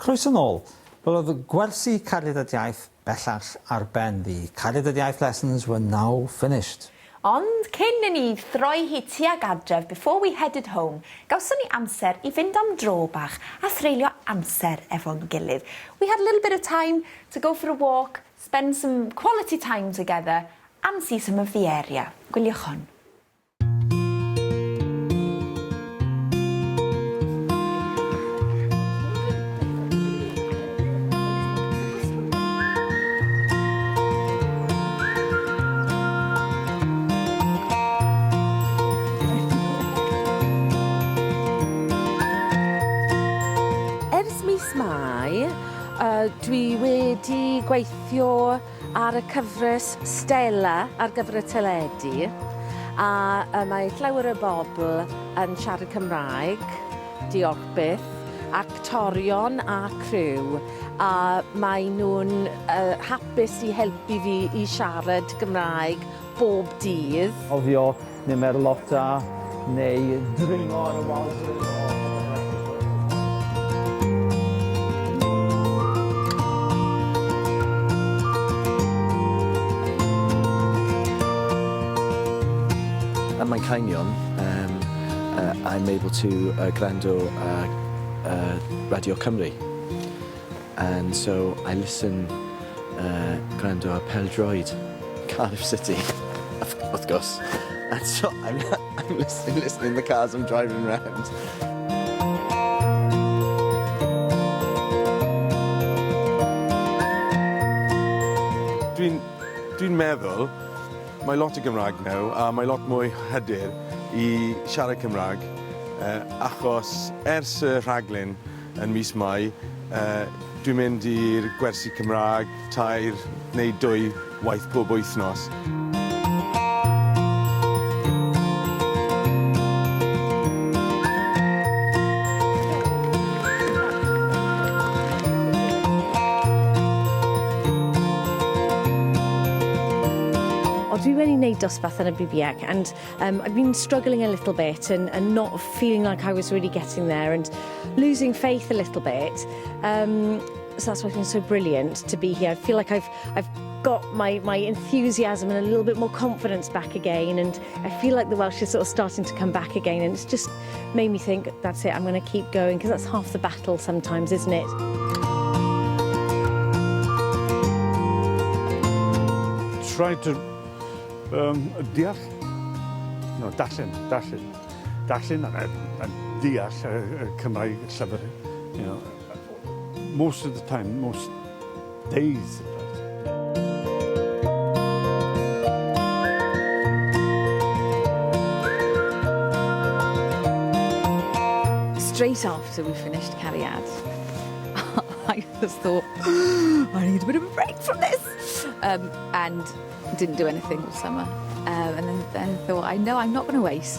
Croeso nôl. Wel, oedd y gwersi Cariad iaith bellach ar ben. The Cariad iaith lessons were now finished. Ond cyn i ni throi hi tuag adref before we headed home, gawson ni amser I fynd am dro bach a threulio amser efo'n gilydd. We had a little bit of time to go for a walk, spend some quality time together and see some of the area. Gwyliwch hon. Dwi wedi gweithio ar y cyfres Stella ar gyfer y teledu a mae llawer o bobl yn siarad Cymraeg, diolch byth, actorion a criw a mae nhw'n hapus I helpu fi I siarad Cymraeg bob dydd. Ofio, neu merlota, neu dringo ar y wal. At my Cainion, I'm able to grando Radio Cymru, and so I listen grando a Pêl-droed, Cardiff City, of course, and so I'm listening in the cars I'm driving around. Dwi'n meddwl mae lot o Gymraeg nawr a mae lot mwy hyder I siarad Cymraeg achos ers y rhaglen yn mis Mai dwi'n mynd i'r gwersi Cymraeg 3 neu 2 waith bob wythnos. Dwi wedi wneud dosbarth yn y BBAC and I've been struggling a little bit and not feeling like I was really getting there and losing faith a little bit. So that's why it's been so brilliant to be here. I feel like I've got my enthusiasm and a little bit more confidence back again, and I feel like the Welsh is sort of starting to come back again, and it's just made me think, that's it, I'm going to keep going, because that's half the battle sometimes, isn't it? Try to deall, no, darllen a deall Cymraeg llyfr, you know, most of the time, most days. Straight after we finished Cariad, I just thought, I need a bit of a break from this, and didn't do anything all summer. And then thought, I know I'm not going to waste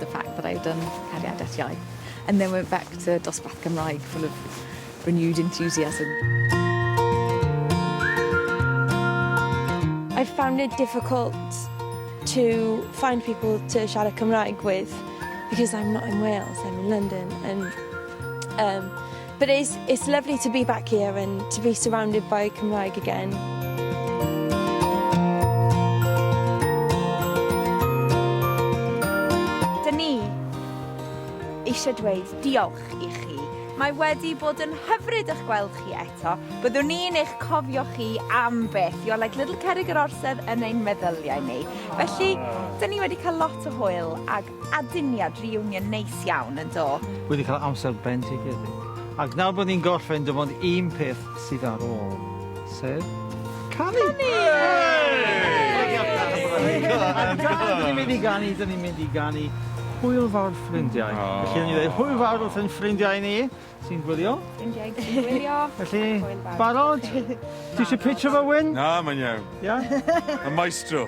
the fact that I've done Aduniad iaith. And then went back to dosbarth Cymraeg full of renewed enthusiasm. I found it difficult to find people to siarad Cymraeg with because I'm not in Wales, I'm in London, and but it's lovely to be back here and to be surrounded by Cymraeg again. Eisiau dweud diolch I chi. Mae wedi bod yn hyfryd eich gweld chi eto. Byddwn ni'n eich cofio chi am beth. You're like little cerrig yr orsedd yn ein meddyliau ni. Felly, dyn ni wedi cael lot o hwyl ag aduniad reunion neis iawn yn do. Wedi cael amser bendigedig. Ac nawr bod ni'n gorffen, dim ond un peth sydd ar ôl, sef canu! Dyn ni'n mynd I ganu hwyl fawr ffrindiau. Felly ni ddweud hwyl fawr wrth ein ffrindiau ni sy'n gwylio. Ffrindiau sy'n gwylio. Felly, barod? Ti eisiau pitch fo Wyn? Na, mae'n iawn. Ia? Y maestro.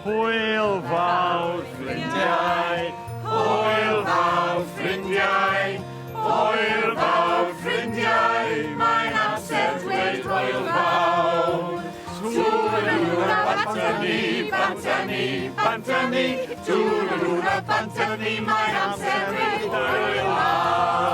Hwyl fawr ffrindiau, hwyl fawr ffrindiau, hwyl fawr ffrindiau, mae'n amser dweud hwyl fawr. Tŵrlwna bantani, bantani, bantani, tŵrlwna bantani, mae'n amser dweud hwyl fawr.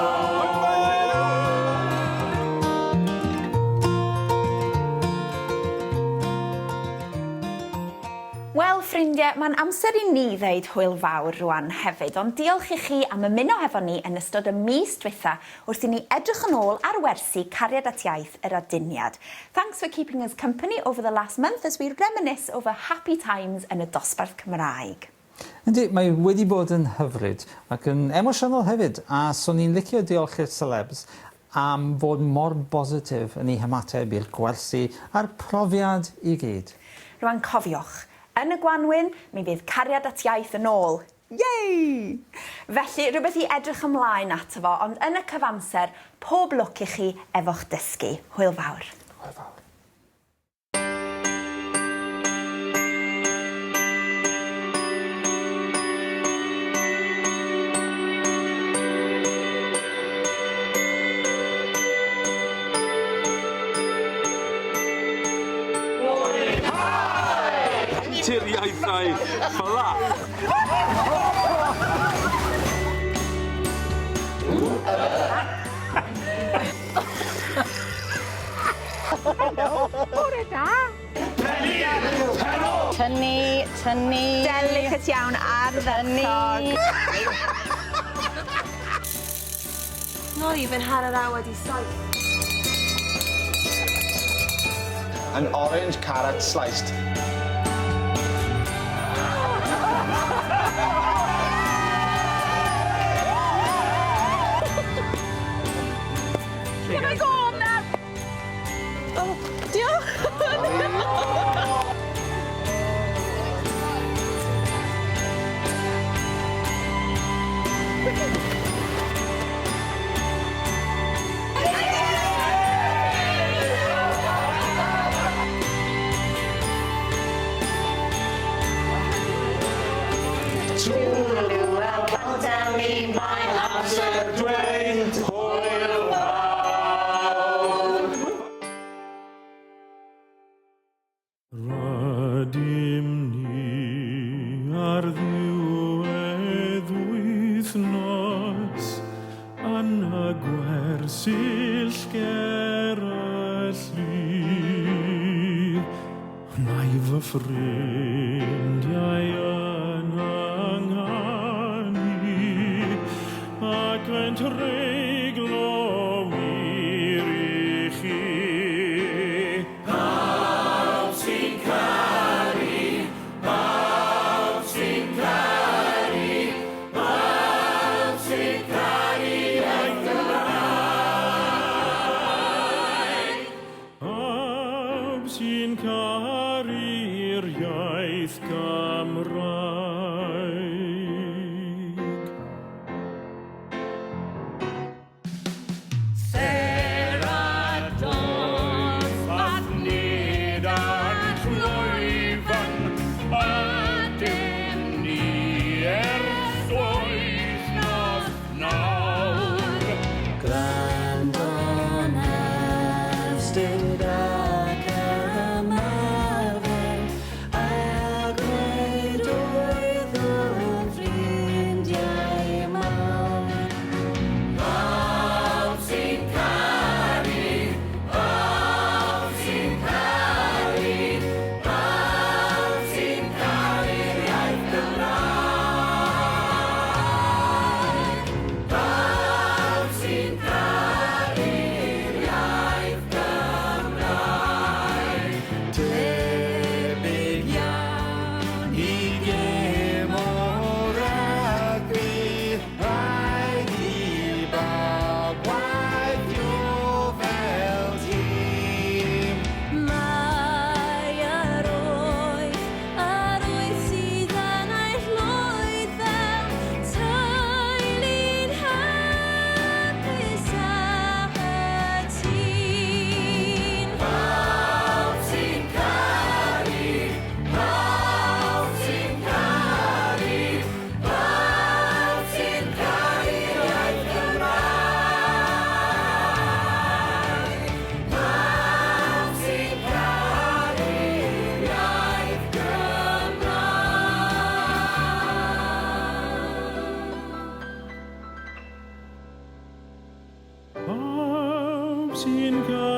ffrindiau, mae'n amser I ni ddeud hwyl fawr rwan hefyd, ond diolch I chi am ymuno hefo ni yn ystod y mis dwytha wrth I ni edrych yn ôl ar wersi Cariad at iaith yr Aduniad. Thanks for keeping us company over the last month as we reminisce over happy times yn y dosbarth Cymraeg. Yndi, mae wedi bod yn hyfryd ac yn emosiynol hefyd, a so ni'n licio diolch i'r celebs am fod mor bositif yn ei hymateb i'r gwersi a'r profiad I gyd. Rwan cofiwch, yn y Gwanwyn, mi fydd Cariad at iaith yn ôl. Yay! Felly, rhywbeth I edrych ymlaen ato fo, ond yn y cyfamser, pob lwc I chi efo'ch dysgu. Hwyl fawr. Hwyl fawr. Tiriaethau ffala. Bore da! Tynnu. Delicate iawn ar ddynnu. Not even hanner hour wedi saith. An orange carrot sliced. Can I go home now? Oh, diolch! Rydym ni ar ddiwedd wythnos yn y gwersyll ger y llun. Mae fy ffrindiau yn anghanu ac fe'n treiglo wir I chi. Sy'n caru'r iaith Cymraeg. Serados at nid ar llwyfan ydym ni ers wythnos nawr. Gwrando'n ystod ac ymarfer a gwedwyd o'n ffrindiau mawr. Pawb sy'n caru, pawb sy'n caru, pawb sy'n caru'r iaith Gymraeg. Pawb sy'n caru'r iaith Gymraeg. Tebyg iawn I gêm o rygbi, rhaid I bawb waithio fel tîm. Mae yr wyth sydd yn ei llwyd fel teulu'n hapus a hytun. Pawb sy'n caru, pawb sy'n caru, pawb sy'n caru'r iaith Gymraeg. Pawb sy'n caru'r iaith Gymraeg. Pawb sy'n caru